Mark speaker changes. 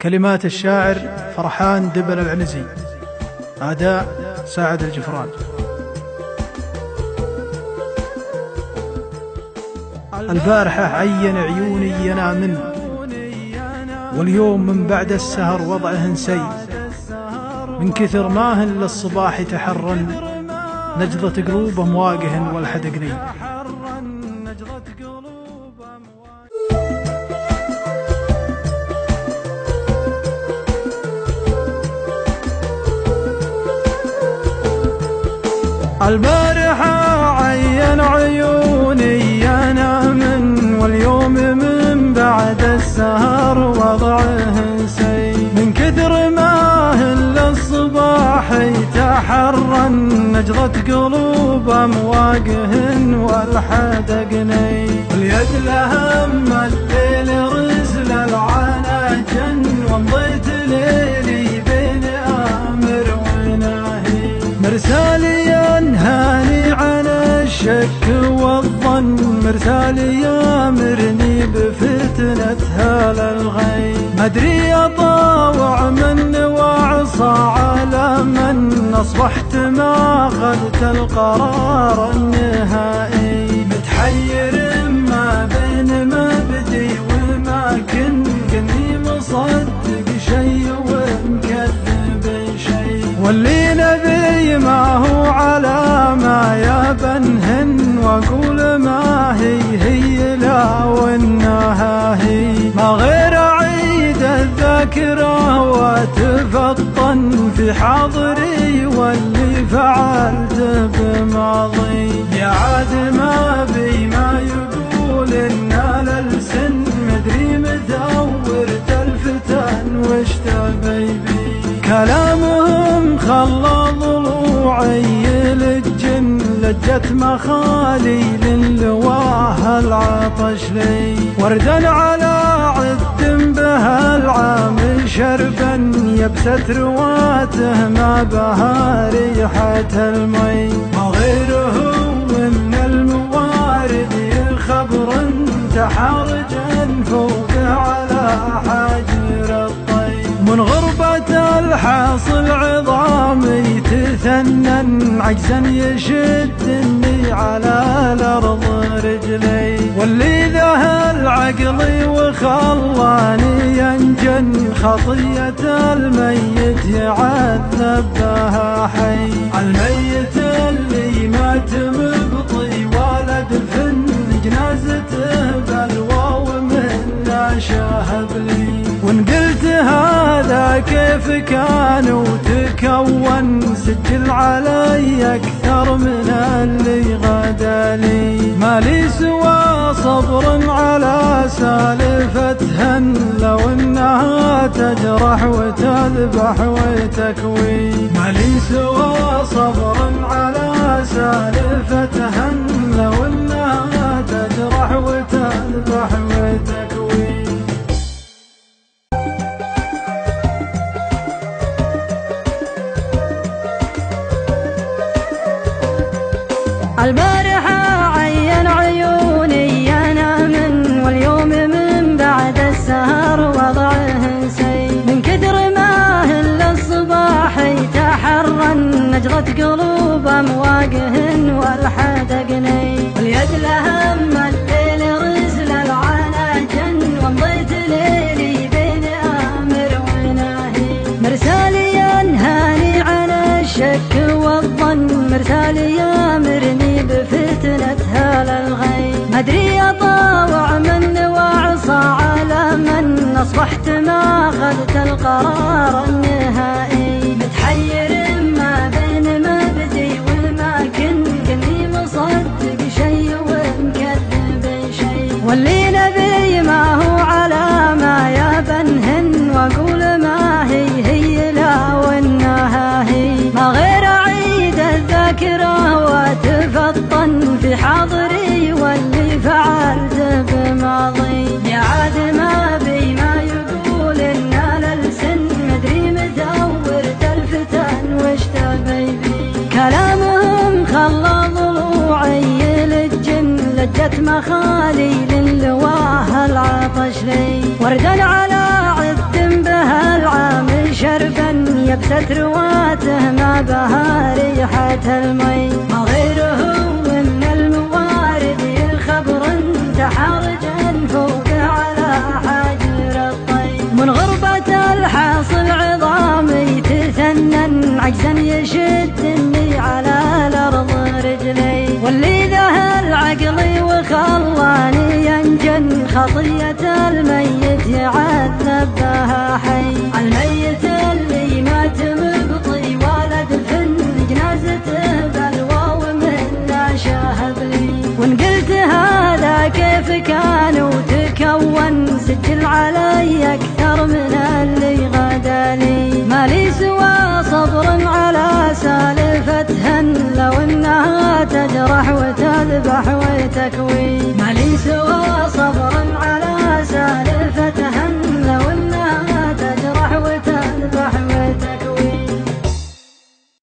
Speaker 1: كلمات الشاعر فرحان دبل العنزي، أداء ساعد الجفران. البارحة عين عيوني ينامن، واليوم من بعد السهر وضعه نسي، من كثر ماهن للصباح تحرن، نجضة قلوبه مواجهن والحدقني.
Speaker 2: البارحة عين عيوني ينامن، واليوم من بعد السهر وضعه نسي، من كثر ما للصباح يتحرن، نجضة قلوب مواجهن والحدقني. واليد لهم الليل رزل العنا جن، ومضيت ليلي بين آمر وناهي، مرسالي هاني عن الشك والظن، مرسالي يامرني بفتنة هذا الغي، مدري أطاوع من وعصى على من، أصبحت ما أخذت القرار النهائي، متحير ما بين مبدي وماكن، كني مصدق شي ومكذب شي، واللي نبي ما هو على ما يبنهن، واقول ما هي لا وانها هي، ما غير اعيد الذاكره واتفطن في حاضري، واللي فعلت بماضي يا عاد ما بي ما يقول ان للسن، مدري مدور الفتن وش تبي بي، كلامهم خلى ضلوعي للجن، لجت مخالي للواه العطش لي، وردا على عد بها العامل شربا، يبست رواته ما بها ريحة المي، وغيره من الموارد خبر تحرجا فوق على حجر الطي، من غربة الحاصل عظامي تثنن، عجزا يشدني على الأرض رجلي، واللي ذهل عقلي وخلاني ينجن، خطية الميت يعذب بها حي، الميت اللي مات مبطي ولد فن، جنازته بالواو من لا شاهب لي، وان قلت هذا كيف كان وتكون، سجل علي اكثر من اللي غدا لي، ما لي سوى صبر على سالفتهن، لو انها تجرح وتذبح وتكوي، ما لي سوى صبر على سالفتهن، لو انها تجرح وتذبح وتكوي.
Speaker 3: البارحة عين عيوني ينامن، واليوم من بعد السهر وضعه نسي، من كثر ما للصباح يتحرن، نجضة قلوب مواجهن والحدقني، واليد لهم الليل رزل العنا جن، ومضيت ليلي بين آمر وناهي، مرسالي ينهاني عن الشك والظن، مرسالي يامرني بفتنة هذا الغي، مدري أطاوع من وعصى على من، أصبحت ما أخذت القرار النهائي، متحير ما بين مبدي وماكن، كني مصدق شي ومكذب شي، واللي نبي ما هو على ما يبنهن، واقول ما هي لا وانها هي، ما غير اعيد الذاكره واتفطن في حاضري، واللي فعلت بماضي يا عاد ما بي ما يقول ان للسن، مدري مدور الفتن وش تبي بي، كلامهم خلى ضلوعي للجن، لجت مخالي للواه العطش لي، وردا على عد بها لبست رواته ما بها ريحة المي ما غيره من الموارد الخبر تحرجا فوق على حجر الطي من غربة الحاصل عظامي تثنن عجزا يشدني على الأرض رجلي واللي ذهل عقلي وخلاني ينجن خطية الميت يعذب بها حي الميت اللي مات مبطي ولد فن جنازته بلوى ومن شاهد لي وان قلت هذا كيف كان وتكون سجل علي اكثر من اللي غدا لي ما لي سوى صبر على سالفتهن لو انها تجرح وتذبح وتكوي ما لي سوى صبر